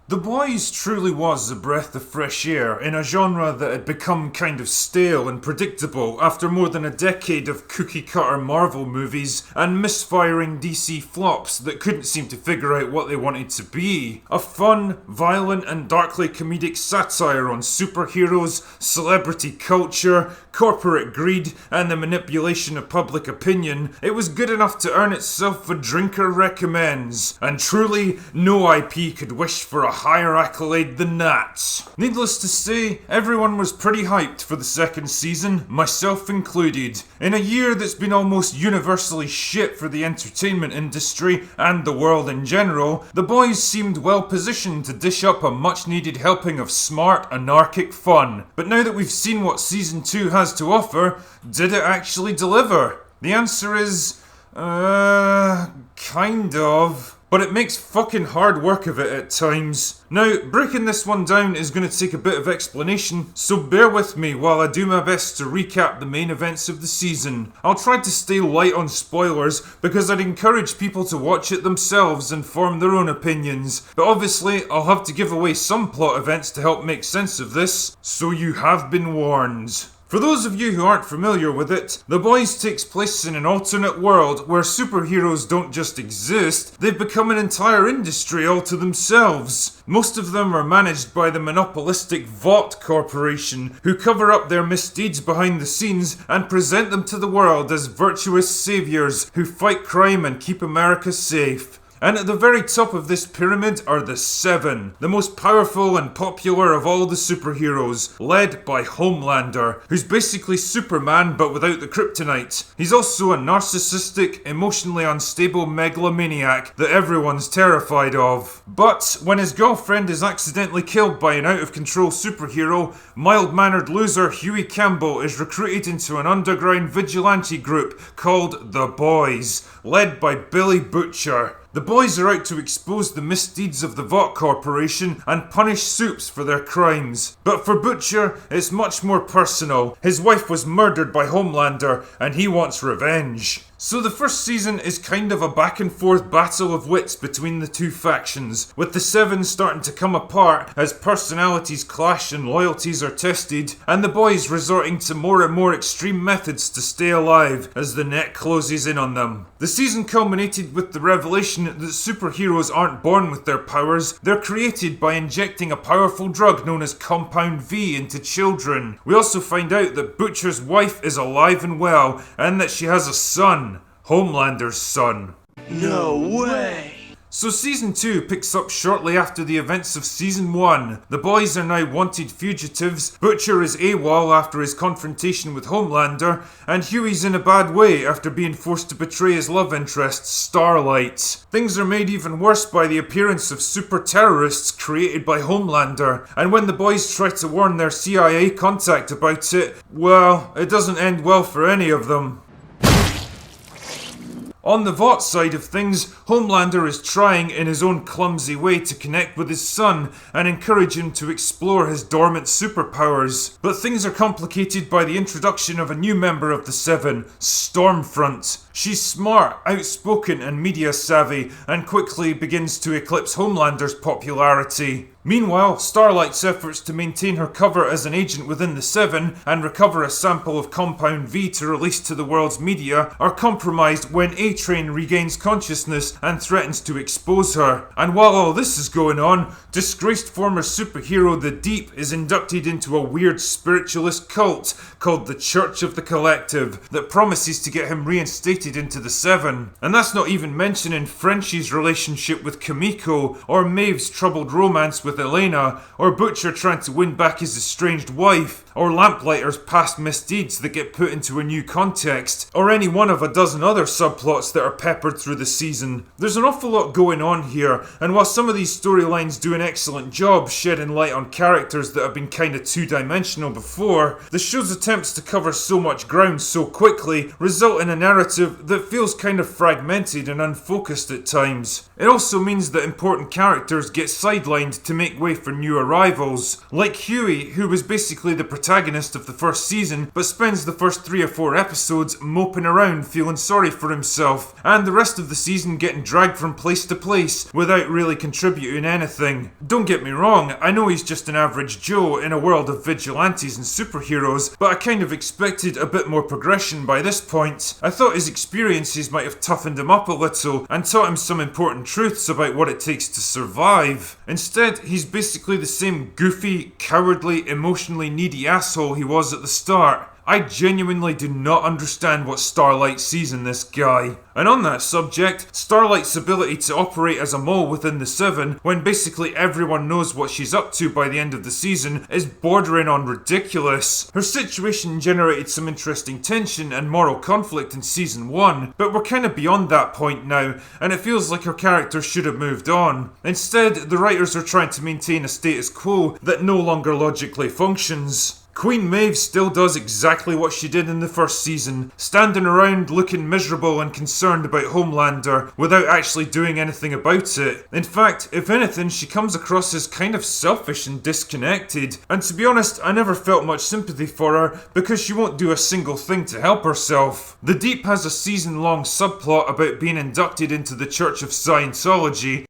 The Boys truly was a breath of fresh air in a genre that had become kind of stale and predictable after more than a decade of cookie-cutter Marvel movies and misfiring DC flops that couldn't seem to figure out what they wanted to be. A fun, violent and darkly comedic satire on superheroes, celebrity culture, corporate greed and the manipulation of public opinion, it was good enough to earn itself a Drinker Recommends, and truly no IP could wish for a higher accolade than that. Needless to say, everyone was pretty hyped for the second season, myself included. In a year that's been almost universally shit for the entertainment industry and the world in general, The Boys seemed well positioned to dish up a much needed helping of smart, anarchic fun. But now that we've seen what season 2 has to offer, did it actually deliver? The answer is, kind of. But it makes fucking hard work of it at times. Now, breaking this one down is going to take a bit of explanation, so bear with me while I do my best to recap the main events of the season. I'll try to stay light on spoilers because I'd encourage people to watch it themselves and form their own opinions. But obviously, I'll have to give away some plot events to help make sense of this, so you have been warned. For those of you who aren't familiar with it, The Boys takes place in an alternate world where superheroes don't just exist, they've become an entire industry all to themselves. Most of them are managed by the monopolistic Vought Corporation, who cover up their misdeeds behind the scenes and present them to the world as virtuous saviors who fight crime and keep America safe. And at the very top of this pyramid are the Seven, the most powerful and popular of all the superheroes, led by Homelander, who's basically Superman but without the kryptonite. He's also a narcissistic, emotionally unstable megalomaniac that everyone's terrified of. But when his girlfriend is accidentally killed by an out-of-control superhero, mild-mannered loser Huey Campbell is recruited into an underground vigilante group called The Boys, led by Billy Butcher. The Boys are out to expose the misdeeds of the Vought Corporation and punish Supes for their crimes. But for Butcher, it's much more personal. His wife was murdered by Homelander and he wants revenge. So the first season is kind of a back and forth battle of wits between the two factions, with the Seven starting to come apart as personalities clash and loyalties are tested, and the Boys resorting to more and more extreme methods to stay alive as the net closes in on them. The season culminated with the revelation that superheroes aren't born with their powers, they're created by injecting a powerful drug known as Compound V into children. We also find out that Butcher's wife is alive and well, and that she has a son. Homelander's son. No way! So season 2 picks up shortly after the events of season 1. The Boys are now wanted fugitives, Butcher is AWOL after his confrontation with Homelander, and Huey's in a bad way after being forced to betray his love interest, Starlight. Things are made even worse by the appearance of super terrorists created by Homelander, and when the Boys try to warn their CIA contact about it, well, it doesn't end well for any of them. On the Vought side of things, Homelander is trying in his own clumsy way to connect with his son and encourage him to explore his dormant superpowers. But things are complicated by the introduction of a new member of the Seven, Stormfront. She's smart, outspoken and media savvy, and quickly begins to eclipse Homelander's popularity. Meanwhile, Starlight's efforts to maintain her cover as an agent within the Seven and recover a sample of Compound V to release to the world's media are compromised when A-Train regains consciousness and threatens to expose her. And while all this is going on, disgraced former superhero The Deep is inducted into a weird spiritualist cult called the Church of the Collective that promises to get him reinstated into the Seven. And that's not even mentioning Frenchie's relationship with Kimiko, or Maeve's troubled romance with Elena, or Butcher trying to win back his estranged wife, or Lamplighter's past misdeeds that get put into a new context, or any one of a dozen other subplots that are peppered through the season. There's an awful lot going on here, and while some of these storylines do an excellent job shedding light on characters that have been kinda two-dimensional before, the show's attempts to cover so much ground so quickly result in a narrative narrative that feels kind of fragmented and unfocused at times. It also means that important characters get sidelined to make way for new arrivals, like Huey, who was basically the protagonist of the first season, but spends the first 3 or 4 episodes moping around feeling sorry for himself, and the rest of the season getting dragged from place to place without really contributing anything. Don't get me wrong, I know he's just an average Joe in a world of vigilantes and superheroes, but I kind of expected a bit more progression by this point. I thought his experiences might have toughened him up a little and taught him some important truths about what it takes to survive. Instead, he's basically the same goofy, cowardly, emotionally needy asshole he was at the start. I genuinely do not understand what Starlight sees in this guy. And on that subject, Starlight's ability to operate as a mole within the Seven, when basically everyone knows what she's up to by the end of the season, is bordering on ridiculous. Her situation generated some interesting tension and moral conflict in season 1, but we're kind of beyond that point now, and it feels like her character should have moved on. Instead, the writers are trying to maintain a status quo that no longer logically functions. Queen Maeve still does exactly what she did in the first season, standing around looking miserable and concerned about Homelander without actually doing anything about it. In fact, if anything, she comes across as kind of selfish and disconnected, and to be honest, I never felt much sympathy for her because she won't do a single thing to help herself. The Deep has a season-long subplot about being inducted into the Church of Scientology,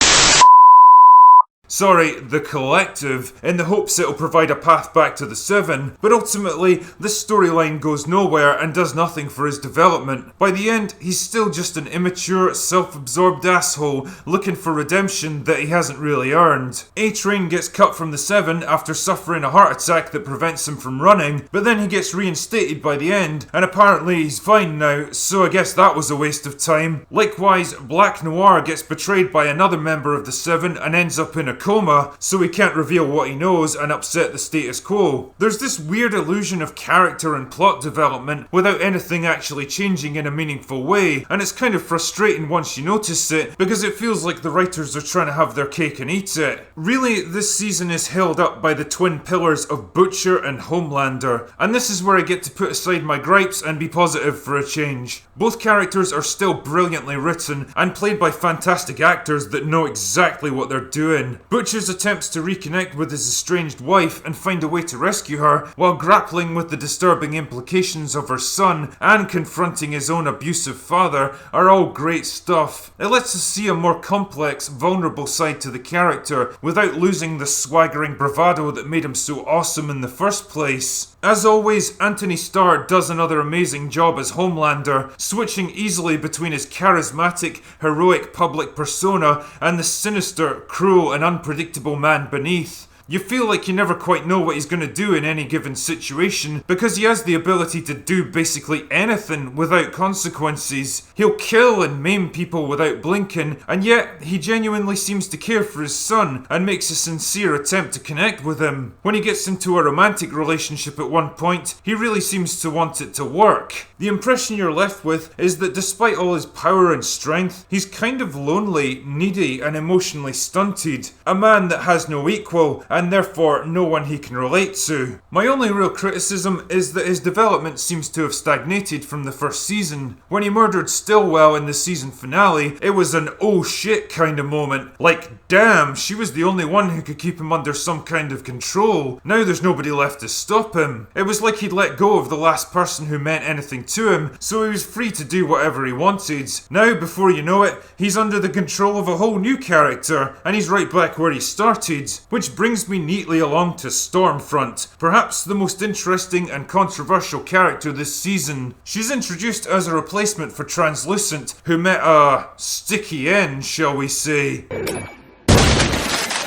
the Collective, in the hopes it'll provide a path back to the Seven, but ultimately, this storyline goes nowhere and does nothing for his development. By the end, he's still just an immature, self-absorbed asshole looking for redemption that he hasn't really earned. A-Train gets cut from the Seven after suffering a heart attack that prevents him from running, but then he gets reinstated by the end, and apparently he's fine now, so I guess that was a waste of time. Likewise, Black Noir gets betrayed by another member of the Seven and ends up in a coma, so he can't reveal what he knows and upset the status quo. There's this weird illusion of character and plot development without anything actually changing in a meaningful way, and it's kind of frustrating once you notice it, because it feels like the writers are trying to have their cake and eat it. Really, this season is held up by the twin pillars of Butcher and Homelander, and this is where I get to put aside my gripes and be positive for a change. Both characters are still brilliantly written and played by fantastic actors that know exactly what they're doing. Butcher's attempts to reconnect with his estranged wife and find a way to rescue her, while grappling with the disturbing implications of her son and confronting his own abusive father, are all great stuff. It lets us see a more complex, vulnerable side to the character without losing the swaggering bravado that made him so awesome in the first place. As always, Anthony Starr does another amazing job as Homelander, switching easily between his charismatic, heroic public persona and the sinister, cruel and unpredictable man beneath. You feel like you never quite know what he's going to do in any given situation because he has the ability to do basically anything without consequences. He'll kill and maim people without blinking, and yet he genuinely seems to care for his son and makes a sincere attempt to connect with him. When he gets into a romantic relationship at one point, he really seems to want it to work. The impression you're left with is that despite all his power and strength, he's kind of lonely, needy and emotionally stunted. A man that has no equal, and therefore no one he can relate to. My only real criticism is that his development seems to have stagnated from the first season. When he murdered Stillwell in the season finale, it was an oh shit kind of moment. Like, damn, she was the only one who could keep him under some kind of control. Now there's nobody left to stop him. It was like he'd let go of the last person who meant anything to him, so he was free to do whatever he wanted. Now, before you know it, he's under the control of a whole new character, and he's right back where he started. Which brings me neatly along to Stormfront, perhaps the most interesting and controversial character this season. She's introduced as a replacement for Translucent, who met a sticky end, shall we say.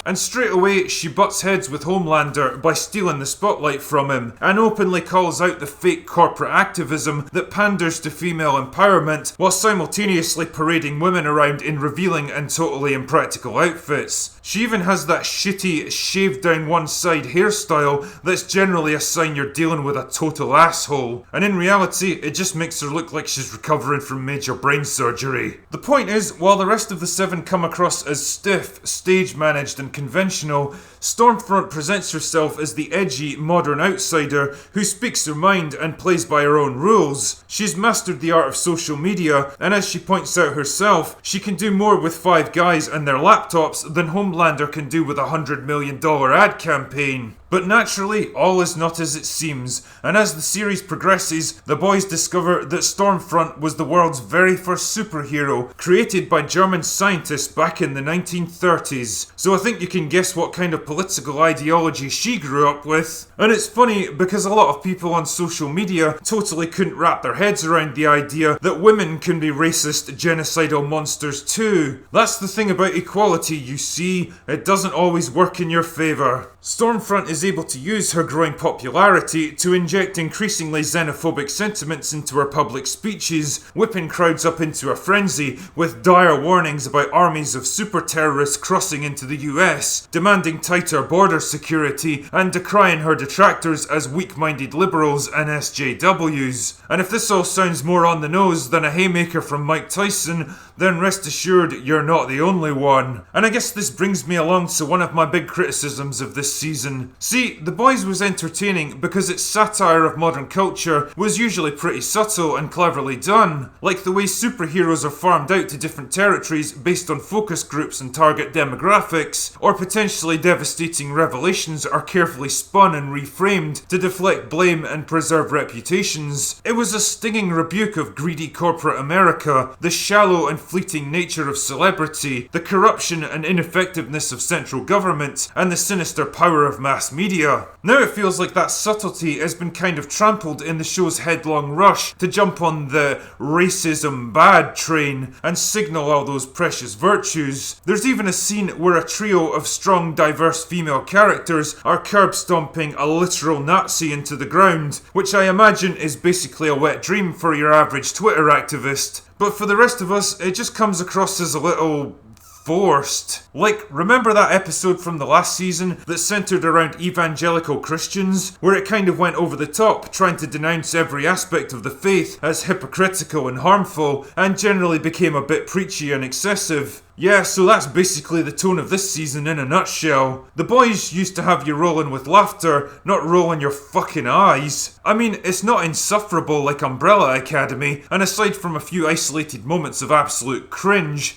And straight away, she butts heads with Homelander by stealing the spotlight from him, and openly calls out the fake corporate activism that panders to female empowerment, while simultaneously parading women around in revealing and totally impractical outfits. She even has that shitty, shaved down one side hairstyle that's generally a sign you're dealing with a total asshole, and in reality, it just makes her look like she's recovering from major brain surgery. The point is, while the rest of the Seven come across as stiff, stage-managed and and conventional, Stormfront presents herself as the edgy, modern outsider who speaks her mind and plays by her own rules. She's mastered the art of social media, and as she points out herself, she can do more with 5 guys and their laptops than Homelander can do with a $100 million ad campaign. But naturally, all is not as it seems, and as the series progresses, the boys discover that Stormfront was the world's very first superhero, created by German scientists back in the 1930s. So I think you can guess what kind of political ideology she grew up with. And it's funny because a lot of people on social media totally couldn't wrap their heads around the idea that women can be racist, genocidal monsters too. That's the thing about equality, you see, it doesn't always work in your favour. Stormfront is able to use her growing popularity to inject increasingly xenophobic sentiments into her public speeches, whipping crowds up into a frenzy with dire warnings about armies of super terrorists crossing into the US, demanding tighter border security, and decrying her detractors as weak-minded liberals and SJWs. And if this all sounds more on the nose than a haymaker from Mike Tyson, then rest assured you're not the only one. And I guess this brings me along to one of my big criticisms of this season. See, The Boys was entertaining because its satire of modern culture was usually pretty subtle and cleverly done, like the way superheroes are farmed out to different territories based on focus groups and target demographics, or potentially devastating revelations are carefully spun and reframed to deflect blame and preserve reputations. It was a stinging rebuke of greedy corporate America, the shallow and fleeting nature of celebrity, the corruption and ineffectiveness of central government, and the sinister power of mass media. Now it feels like that subtlety has been kind of trampled in the show's headlong rush to jump on the racism bad train and signal all those precious virtues. There's even a scene where a trio of strong, diverse female characters are curb stomping a literal Nazi into the ground, which I imagine is basically a wet dream for your average Twitter activist. But for the rest of us, it just comes across as a little forced. Like, remember that episode from the last season that centered around evangelical Christians, where it kind of went over the top, trying to denounce every aspect of the faith as hypocritical and harmful, and generally became a bit preachy and excessive? Yeah, so that's basically the tone of this season in a nutshell. The Boys used to have you rolling with laughter, not rolling your fucking eyes. I mean, it's not insufferable like Umbrella Academy, and aside from a few isolated moments of absolute cringe,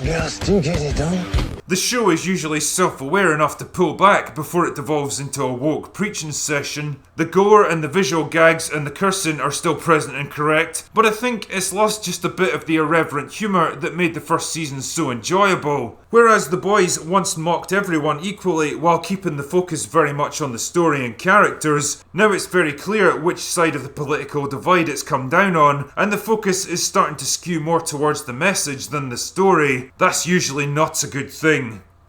Girls do get it done. the show is usually self-aware enough to pull back before it devolves into a woke preaching session. The gore and the visual gags and the cursing are still present and correct, but I think it's lost just a bit of the irreverent humour that made the first season so enjoyable. Whereas The Boys once mocked everyone equally while keeping the focus very much on the story and characters, now it's very clear which side of the political divide it's come down on, and the focus is starting to skew more towards the message than the story. That's usually not a good thing.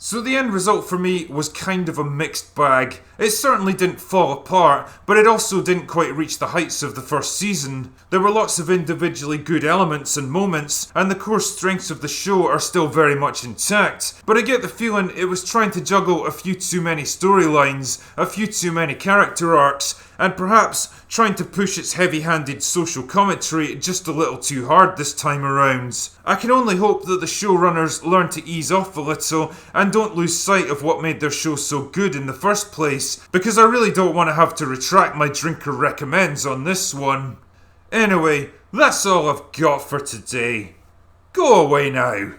So the end result for me was kind of a mixed bag. It certainly didn't fall apart, but it also didn't quite reach the heights of the first season. There were lots of individually good elements and moments, and the core strengths of the show are still very much intact, but I get the feeling it was trying to juggle a few too many storylines, a few too many character arcs, and perhaps trying to push its heavy-handed social commentary just a little too hard this time around. I can only hope that the showrunners learn to ease off a little and don't lose sight of what made their show so good in the first place, because I really don't want to have to retract my drinker recommends on this one. Anyway, that's all I've got for today. Go away now.